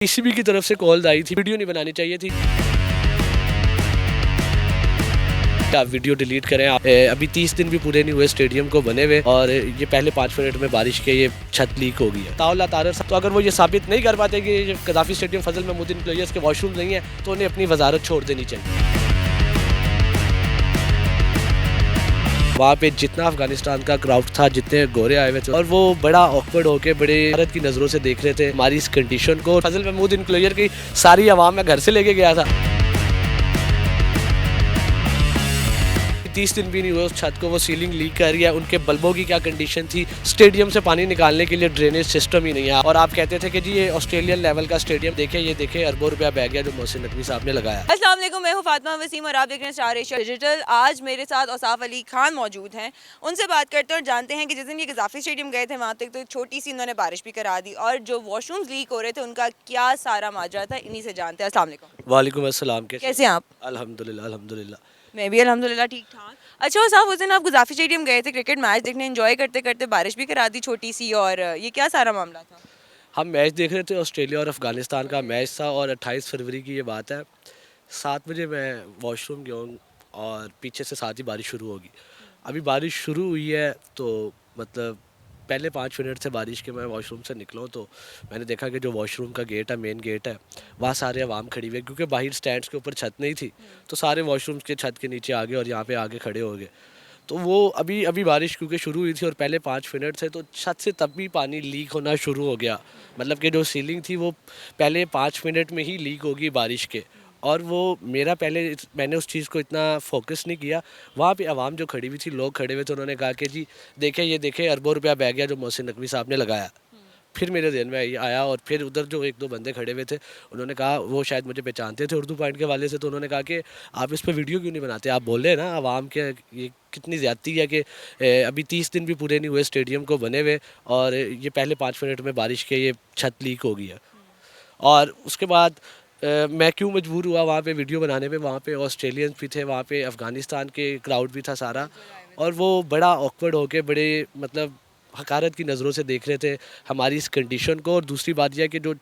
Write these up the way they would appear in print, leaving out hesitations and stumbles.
PCB की तरफ से कॉल आई थी, वीडियो नहीं बनानी चाहिए थी। आप वीडियो डिलीट करें। आप अभी 30 दिन भी पूरे नहीं हुए स्टेडियम को बने हुए और ये पहले 5 मिनट में बारिश के ये छत लीक हो गई है। ताउला तारर, तो अगर वो ये साबित नहीं कर पाते कि ये कदाफी स्टेडियम फजल महमूद इंप्लॉयर्स के वॉशरूम नहीं है तो उन्हें अपनी वजारत छोड़ देनी चाहिए। वहाँ पे जितना अफगानिस्तान का क्राउड था, जितने गोरे आए हुए थे और वो बड़ा ऑकवर्ड होके बड़े भारत की नज़रों से देख रहे थे हमारी इस कंडीशन को। फजल महमूद इंप्लॉयर की सारी आवाम मैं घर से लेके गया था। 30 दिन भी नहीं हुए उस छत को, वो सीलिंग लीक कर रही है। उनके बल्बों की क्या कंडीशन थी, स्टेडियम से पानी निकालने के लिए ड्रेनेज सिस्टम ही नहीं है। और आप कहते थे कि जी ये ऑस्ट्रेलियन लेवल का स्टेडियम देखे, ये देखे अरबों रुपया बह गया जो मोहसिन नकवी साहब ने लगाया। अस्सलाम वालेकुम, मैं हूँ फातिमा वसीम और आप देख रहे हैं स्टार एशिया डिजिटल। आज मेरे साथ औसाफ अली खान मौजूद हैं, उनसे बात करते हैं और जानते हैं कि जिस दिन ये गजाफी स्टेडियम गए थे वहाँ तक तो छोटी सी उन्होंने बारिश भी करा दी और जो वॉशरूम्स लीक हो रहे थे उनका क्या सारा माजरा था, इन्हीं से जानते हैं। अस्सलाम वालेकुम। वालेकुम अस्सलाम। कैसे हैं आप? अल्हम्दुलिल्लाह अल्हम्दुलिल्लाह। मैं भी अल्हम्दुलिल्लाह ठीक ठाक। अच्छा औसाफ, उस दिन आप गजाफी स्टेडियम गए थे क्रिकेट मैच देखने, एंजॉय करते करते बारिश भी करा दी छोटी सी, और ये क्या सारा मामला था? हम मैच देख रहे थे, ऑस्ट्रेलिया और अफगानिस्तान का मैच था और 28 फरवरी की ये बात है। 7 बजे मैं वॉशरूम गया हूँ और पीछे से साथ ही बारिश शुरू होगी। अभी बारिश शुरू हुई है तो मतलब पहले 5 मिनट से बारिश के मैं वॉशरूम से निकला हूँ तो मैंने देखा कि जो वॉशरूम का गेट है, मेन गेट है, वहाँ सारे अवाम खड़ी हुई है क्योंकि बाहर स्टैंड्स के ऊपर छत नहीं थी। तो सारे वॉशरूम्स के छत के नीचे आ गए और यहाँ पे आगे खड़े हो गए। तो वो अभी अभी बारिश क्योंकि शुरू हुई थी और पहले 5 मिनट से तो छत से तब भी पानी लीक होना शुरू हो गया। मतलब कि जो सीलिंग थी वो पहले 5 मिनट में ही लीक होगी बारिश के। और वो मेरा मैंने उस चीज़ को इतना फोकस नहीं किया। वहाँ पे आवाम जो खड़ी हुई थी, लोग खड़े हुए थे, उन्होंने कहा कि जी देखे, ये देखे अरबों रुपया बह गया जो मोहसिन नकवी साहब ने लगाया। फिर मेरे ध्यान में आया और फिर उधर जो एक दो बंदे खड़े हुए थे उन्होंने कहा, वो शायद मुझे पहचानते थे उर्दू पॉइंट के वाले से, तो उन्होंने कहा कि आप इस पर वीडियो क्यों नहीं बनाते, आप बोल रहे हैं ना आवाम के ये कितनी ज़्यादती है कि अभी 30 दिन भी पूरे नहीं हुए स्टेडियम को बने हुए और ये पहले 5 मिनट में बारिश के ये छत लीक हो गई है। और उसके बाद मैं क्यों मजबूर हुआ वहाँ पे वीडियो बनाने पे। वहाँ पे ऑस्ट्रेलियंस भी थे, वहाँ पे अफ़गानिस्तान के क्राउड भी था सारा, और वो बड़ा ऑकवर्ड होके बड़े मतलब हकारत की नज़रों से देख रहे थे हमारी इस कंडीशन को। और दूसरी बात यह कि जो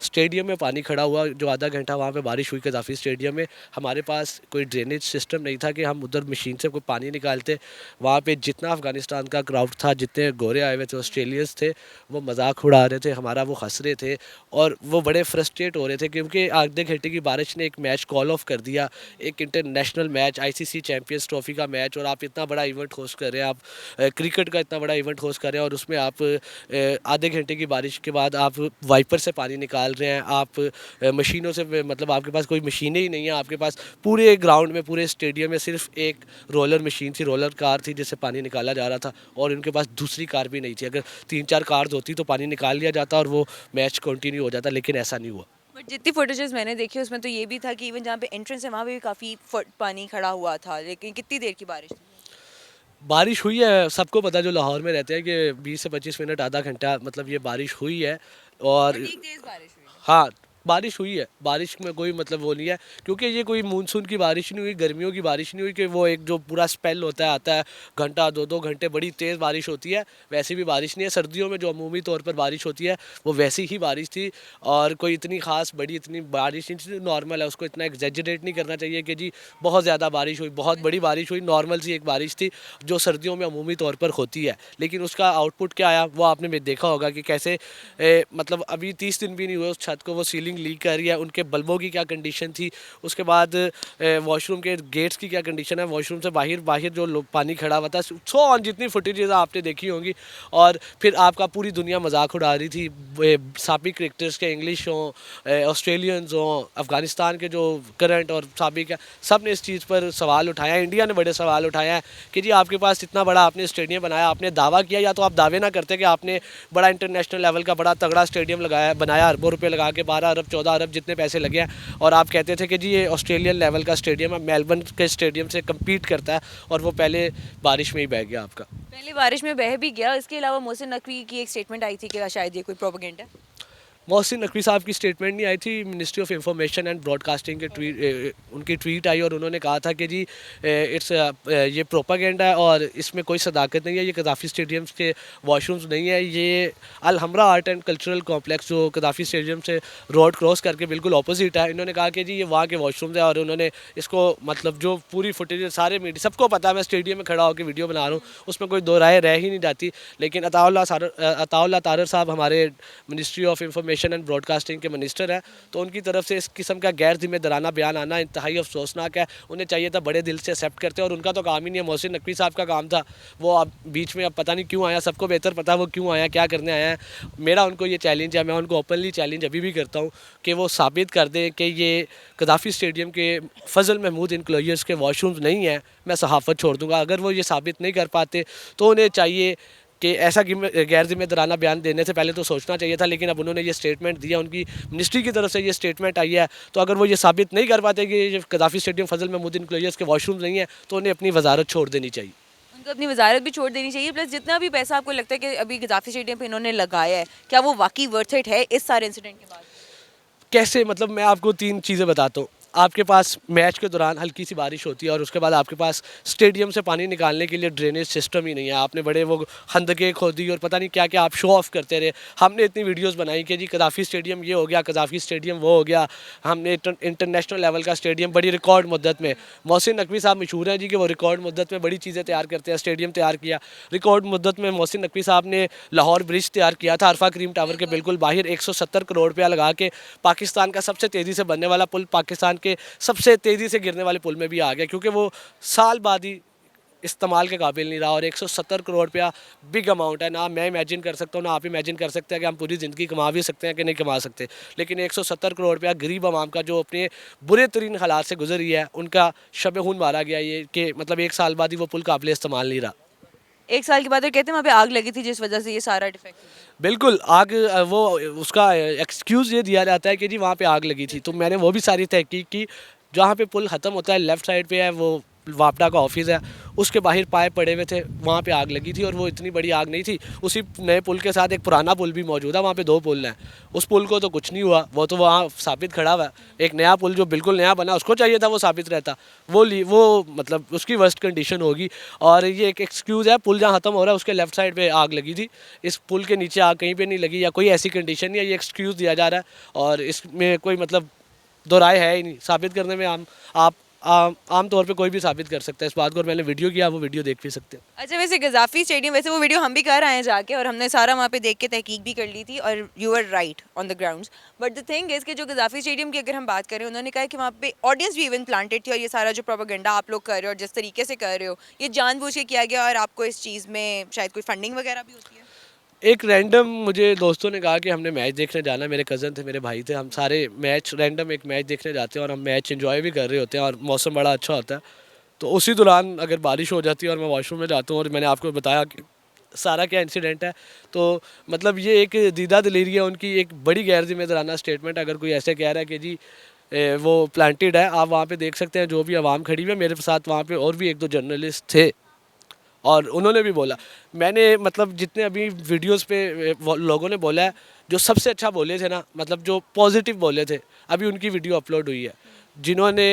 स्टेडियम में पानी खड़ा हुआ, जो आधा घंटा वहाँ पे बारिश हुई कदाफ़ी स्टेडियम में, हमारे पास कोई ड्रेनेज सिस्टम नहीं था कि हम उधर मशीन से कोई पानी निकालते। वहाँ पे जितना अफ़गानिस्तान का क्राउड था, जितने गोरे आए हुए थे, ऑस्ट्रेलियंस थे, वो मजाक उड़ा रहे थे हमारा, वो हंस रहे थे और वो बड़े फ्रस्ट्रेट हो रहे थे क्योंकि आधे घंटे की बारिश ने एक मैच कॉल ऑफ कर दिया, एक international match, ICC champions trophy का मैच। और आप इतना बड़ा इवेंट होस्ट कर रहे हैं, आप क्रिकेट का इतना बड़ा इवेंट होस्ट कर रहे हैं और उसमें आप आधे घंटे की बारिश के बाद आप वाइपर से पानी निकाल रहे हैं, आप मशीनों से, मतलब आपके पास कोई मशीनें ही नहीं है, आपके पास पूरे ग्राउंड में, पूरे स्टेडियम में सिर्फ एक रोलर मशीन थी, रोलर कार थी जिससे पानी निकाला जा रहा था और उनके पास दूसरी कार भी नहीं थी। अगर 3-4 कार्स होती तो पानी निकाल लिया जाता और वो मैच कंटिन्यू हो जाता, लेकिन ऐसा नहीं हुआ। बट जितनी फुटेजेस मैंने देखी उसमें तो ये भी था कि इवन जहाँ पे एंट्रेंस है वहाँ पे भी काफ़ी फुट पानी खड़ा हुआ था, लेकिन कितनी देर की बारिश थी? बारिश हुई है, सबको पता जो लाहौर में रहते हैं कि 20 से 25 मिनट, आधा घंटा, मतलब ये बारिश हुई है। और ठीक तेज बारिश हुई है। हाँ, बारिश हुई है, बारिश में कोई मतलब वो नहीं है क्योंकि ये कोई मानसून की बारिश नहीं हुई, गर्मियों की बारिश नहीं हुई कि वो एक जो पूरा स्पेल होता है, आता है घंटा 2-2 घंटे बड़ी तेज़ बारिश होती है, वैसी भी बारिश नहीं है। सर्दियों में जो अमूमी तौर पर बारिश होती है वो वैसी ही बारिश थी और कोई इतनी ख़ास बड़ी इतनी बारिश नहीं थी, नॉर्मल है। उसको इतना एग्जैजरेट नहीं करना चाहिए कि जी बहुत ज़्यादा बारिश हुई, बहुत बड़ी बारिश हुई। नॉर्मल सी एक बारिश थी जो सर्दियों में अमूमी तौर पर होती है, लेकिन उसका आउटपुट क्या आया वो आपने भी देखा होगा कि कैसे मतलब अभी 30 दिन भी नहीं हुए उस छत को, वो सीलिंग लीक कर रही है। उनके बल्बों की क्या कंडीशन थी, उसके बाद वॉशरूम के गेट्स की क्या कंडीशन है, वॉशरूम से बाहर बाहर जो पानी खड़ा हुआ था, सो ऑन जितनी फुटेजेस आपने देखी होंगी। और फिर आपका पूरी दुनिया मजाक उड़ा रही थी, साबिक क्रिकेटर्स के, इंग्लिश हों, ऑस्ट्रेलियंस हों, अफगानिस्तान के जो करंट और साबिक है, सब ने इस चीज़ पर सवाल उठाया। इंडिया ने बड़े सवाल उठाया है कि जी आपके पास इतना बड़ा आपने स्टेडियम बनाया, आपने दावा किया, या तो आप दावे ना करते कि आपने बड़ा इंटरनेशनल लेवल का बड़ा तगड़ा स्टेडियम लगाया, बनाया अरबों रुपये लगा के, 12 अरब 14 अरब जितने पैसे लगे हैं, और आप कहते थे कि जी ये ऑस्ट्रेलियन लेवल का स्टेडियम है, मेलबर्न के स्टेडियम से कम्पीट करता है, और वो पहले बारिश में ही बह गया आपका। पहले बारिश में बह भी गया। इसके अलावा मोहसिन नकवी की एक स्टेटमेंट आई थी कि शायद ये कोई प्रोपेगेंडा है। मोहसिन नकवी साहब की स्टेटमेंट नहीं आई थी, ministry of information and broadcasting के उनकी ट्वीट आई और उन्होंने कहा था कि जी इट्स ये प्रोपागेंडा है और इसमें कोई सदाकत नहीं है, ये कदाफ़ी स्टेडियम्स के वॉशरूम्स नहीं है, ये अल हमरा आर्ट एंड कल्चरल कॉम्प्लेक्स जो कदाफ़ी स्टेडियम से रोड क्रॉस करके बिल्कुल अपोजिट है। इन्होंने कहा कि जी ये वहाँ के वॉशरूम्स है और उन्होंने इसको मतलब जो पूरी फुटेज सारे मीडिया सबको पता है, मैं स्टेडियम में खड़ा होकर वीडियो बना रहा हूँ, उसमें कोई दो राय रह ही नहीं जाती। लेकिन अताउल्लाह तारर साहब हमारे ministry of information and broadcasting के मिनिस्टर हैं, तो उनकी तरफ से इस किस्म का गैर जिम्मेदाराना बयान आना इंतहाई अफसोसनाक है। उन्हें चाहिए था बड़े दिल से एक्सेप्ट करते, और उनका तो काम ही नहीं है, मोहसिन नकवी साहब का काम था। वो अब बीच में अब पता नहीं क्यों आया, सबको बेहतर पता है वो क्यों आया, क्या करने आया है। मेरा उनको ये चैलेंज है, मैं उनको ओपनली चैलेंज अभी भी करता हूँ कि वो साबित कर दें कि ये कदाफ़ी स्टेडियम के फजल महमूद इंक्लोजर्स के वॉशरूम्स नहीं है, मैं सहाफ़त छोड़ दूँगा। अगर वो ये साबित नहीं कर पाते तो उन्हें चाहिए कि ऐसा गैर जिम्मेदाराना बयान देने से पहले तो सोचना चाहिए था, लेकिन अब उन्होंने ये स्टेटमेंट दिया, उनकी मिनिस्ट्री की तरफ से ये स्टेटमेंट आई है, तो अगर वो ये साबित नहीं कर पाते कि ये कदाफ़ी स्टेडियम फजल महमूद इंक्लोजर्स के वॉशरूम्स नहीं है, तो उन्हें अपनी वजारत छोड़ देनी चाहिए। उनको अपनी वजारत भी छोड़ देनी चाहिए, प्लस जितना भी पैसा आपको लगता है कि अभी गद्दाफी स्टेडियम पे इन्होंने लगाया है, क्या वो वाकई वर्थ इट है इस सारे इंसिडेंट के बाद? कैसे, मतलब मैं आपको तीन चीज़ें बताता हूँ। आपके पास मैच के दौरान हल्की सी बारिश होती है और उसके बाद आपके पास स्टेडियम से पानी निकालने के लिए ड्रेनेज सिस्टम ही नहीं है। आपने बड़े वो खंदकें खोदी और पता नहीं क्या क्या आप शो ऑफ करते रहे। हमने इतनी वीडियोस बनाई कि जी कदाफ़ी स्टेडियम ये हो गया, कदाफ़ी स्टेडियम वो हो गया। हमने इंटरनेशनल लेवल का स्टेडियम बड़ी रिकॉर्ड मुद्दत में, मोहसिन नकवी साहब मशहूर हैं जी कि वो रिकॉर्ड मुद्दत में बड़ी चीज़ें तैयार करते हैं। स्टेडियम तैयार किया रिकॉर्ड मुद्दत में, मोहसिन नकवी साहब ने लाहौर ब्रिज तैयार किया था अरफा करीम टावर के बिल्कुल बाहर, 170 करोड़ रुपया लगा के। पाकिस्तान का सबसे तेज़ी से बनने वाला पुल पाकिस्तान के सबसे तेज़ी से गिरने वाले पुल में भी आ गया, क्योंकि वो साल बाद ही इस्तेमाल के काबिल नहीं रहा। और 170 करोड़ रुपया बिग अमाउंट है, ना मैं इमेजिन कर सकता हूँ ना आप इमेजिन कर सकते हैं कि हम पूरी ज़िंदगी कमा भी सकते हैं कि नहीं कमा सकते। लेकिन 170 करोड़ रुपया गरीब आवाम का जो अपने बुरे तरीन हालात से गुजर रही है, उनका शब खून मारा गया, ये कि मतलब 1 साल बाद ही वो पुल काबिल इस्तेमाल नहीं रहा। 1 साल के बाद वो कहते हैं वहाँ पे आग लगी थी जिस वजह से ये सारा डिफेक्ट हुआ। बिल्कुल आग वो उसका एक्सक्यूज़ ये दिया जाता है कि जी वहाँ पे आग लगी थी। तो मैंने वो भी सारी तहकीक की। जहाँ पे पुल ख़त्म होता है लेफ़्ट साइड पे है वो वापडा का ऑफिस है, उसके बाहर पाइप पड़े हुए थे, वहाँ पे आग लगी थी। और वो इतनी बड़ी आग नहीं थी। उसी नए पुल के साथ एक पुराना पुल भी मौजूद है, वहाँ पे 2 पुल हैं। उस पुल को तो कुछ नहीं हुआ, वो तो वहाँ साबित खड़ा हुआ है। एक नया पुल जो बिल्कुल नया बना, उसको चाहिए था वो साबित रहता, वो मतलब उसकी वर्स्ट कंडीशन होगी। और ये एक एक्सक्यूज़ है, पुल जहाँ ख़त्म हो रहा है उसके लेफ़्ट साइड पे आग लगी थी, इस पुल के नीचे आग कहीं पे नहीं लगी या कोई ऐसी कंडीशन नहीं है। ये एक्सक्यूज़ दिया जा रहा है और इसमें कोई मतलब दो राय है ही नहीं। साबित करने में आप आम तौर पे कोई भी साबित कर सकता है इस बात को, और मैंने वीडियो किया, वो वीडियो देख भी सकते हैं। अच्छा, वैसे गद्दाफी स्टेडियम, वैसे वो वीडियो हम भी कर आए हैं जाके और हमने सारा वहाँ पे देख के तहकीक भी कर ली थी और you are right on the grounds. But the thing is कि जो गद्दाफी स्टेडियम की अगर हम बात करें, उन्होंने कहा कि वहाँ पे ऑडियंस भी इवन प्लांटेड थी और ये सारा जो प्रोपेगेंडा आप लोग कर रहे हो और जिस तरीके से कर रहे हो, ये जानबूझ के किया गया और आपको इस चीज़ में शायद कोई फंडिंग वगैरह भी होती है। एक रैंडम मुझे दोस्तों ने कहा कि हमने मैच देखने जाना है, मेरे कज़न थे, मेरे भाई थे, हम सारे मैच रैंडम एक मैच देखने जाते हैं और हम मैच एंजॉय भी कर रहे होते हैं और मौसम बड़ा अच्छा होता है। तो उसी दौरान अगर बारिश हो जाती है और मैं वॉशरूम में जाता हूँ, और मैंने आपको बताया कि सारा क्या इंसिडेंट है, तो मतलब ये एक दीदा दिलेरी है उनकी, एक बड़ी गैर जिम्मेदाराना स्टेटमेंट। अगर कोई ऐसे कह रहा है कि जी वो प्लांटेड है, आप वहाँ पे देख सकते हैं जो भी आवाम खड़ी हुई है, मेरे साथ वहाँ पे और भी 1-2 जर्नलिस्ट थे और उन्होंने भी बोला। मैंने मतलब जितने अभी वीडियोस पे लोगों ने बोला है, जो सबसे अच्छा बोले थे ना, मतलब जो पॉजिटिव बोले थे, अभी उनकी वीडियो अपलोड हुई है। जिन्होंने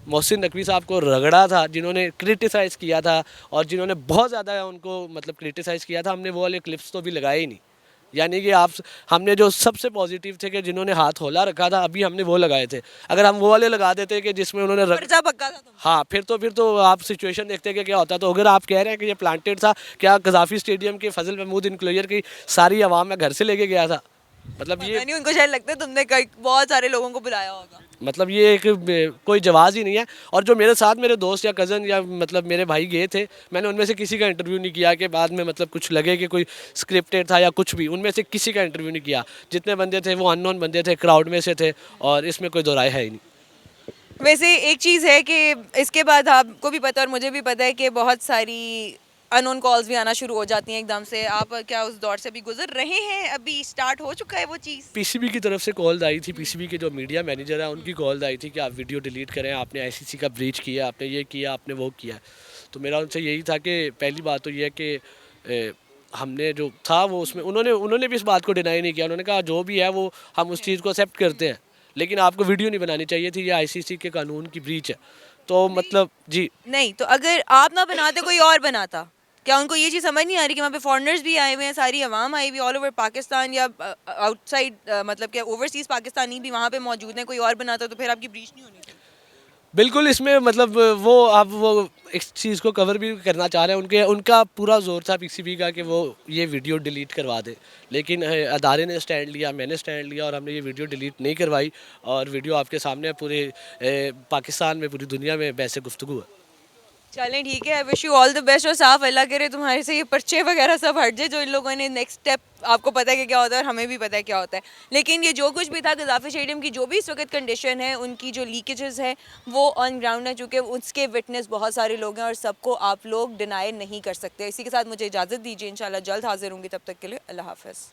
मोहसिन नकवी साहब को रगड़ा था, जिन्होंने क्रिटिसाइज़ किया था और जिन्होंने बहुत ज़्यादा उनको मतलब क्रिटिसाइज़ किया था, हमने वो वाले क्लिप्स तो भी लगाए ही नहीं। यानी कि आप हमने जो सबसे पॉजिटिव थे कि जिन्होंने हाथ होला रखा था, अभी हमने वो लगाए थे। अगर हम वो वाले लगा देते कि जिसमें उन्होंने पर्चा पक्का था तुम। हाँ, फिर तो आप सिचुएशन देखते कि क्या होता। तो अगर आप कह रहे हैं कि ये प्लांटेड था, क्या कज़ाफ़ी स्टेडियम के फजल महमूद इनक्लोजर की सारी आवाम में घर से लेके गया था? मतलब ये पता नहीं, उनको शायद लगता है तुमने कई बहुत सारे लोगों को बुलाया होगा। मतलब ये एक कोई जवाज़ ही नहीं है। और जो मेरे साथ मेरे दोस्त या कज़न या मतलब मेरे भाई गए थे, मैंने उनमें से किसी का इंटरव्यू नहीं किया कि बाद में मतलब कुछ लगे कि कोई स्क्रिप्टेड था या कुछ भी। उनमें से किसी का इंटरव्यू नहीं किया। जितने बंदे थे वो अननोन बंदे थे, क्राउड में से थे और इसमें कोई दो राय है ही नहीं। वैसे एक चीज़ है कि इसके बाद आपको भी पता और मुझे भी पता है कि बहुत सारी अननोन कॉल्स भी आना शुरू हो जाती हैं एकदम से। आप क्या उस दौर से भी गुजर रहे हैं? अभी स्टार्ट हो चुका है वो चीज़? पीसीबी की तरफ से कॉल आई थी, पीसीबी के जो मीडिया मैनेजर है उनकी कॉल आई थी कि आप वीडियो डिलीट करें, आपने आईसीसी का ब्रीच किया, आपने ये किया, आपने वो किया। तो मेरा उनसे यही था कि पहली बात तो ये है कि हमने जो था वो उसमें उन्होंने उन्होंने भी इस बात को डिनाई नहीं किया। उन्होंने कहा जो भी है वो हम उस चीज़ को एक्सेप्ट करते हैं, लेकिन आपको वीडियो नहीं बनानी चाहिए थी, ये आईसीसी के कानून की ब्रीच है। तो मतलब जी, नहीं तो अगर आप ना बनाते कोई और बनाता, क्या उनको ये चीज़ समझ नहीं आ रही कि वहाँ पे फॉरेनर्स भी आए हुए हैं, सारी अवाम आई हुई ऑल ओवर पाकिस्तान या आउटसाइड, मतलब कि ओवरसीज़ पाकिस्तानी भी वहाँ पे मौजूद हैं, कोई और बनाता तो फिर आपकी ब्रीच नहीं होनी थी। बिल्कुल इसमें मतलब वो आप वो इस चीज़ को कवर भी करना चाह रहे हैं। उनका पूरा ज़ोर था पीसीबी का कि वो ये वीडियो डिलीट करवा दे, लेकिन अदारे ने स्टैंड लिया, मैंने स्टैंड लिया और हमने ये वीडियो डिलीट नहीं करवाई। और वीडियो आपके सामने है, पूरे पाकिस्तान में, पूरी दुनिया में बहस गुफ्तगू है। चलें ठीक है, I wish you all the best और साफ अल्लाह करे तुम्हारे से ये पर्चे वगैरह सब हट जाए जो इन लोगों ने नेक्स्ट स्टेप, आपको पता है कि क्या होता है और हमें भी पता है क्या होता है। लेकिन ये जो कुछ भी था गद्दाफी स्टेडियम की जो भी इस वक्त कंडीशन है, उनकी जो लीकेजेस है वो ऑन ग्राउंड है, चूँकि उसके विटनेस बहुत सारे लोग हैं और सबको आप लोग डिनाई नहीं कर सकते। इसी के साथ मुझे इजाज़त दीजिए, इंशाल्लाह जल्द हाजिर होंगी, तब तक के लिए अल्लाह हाफ़िज़।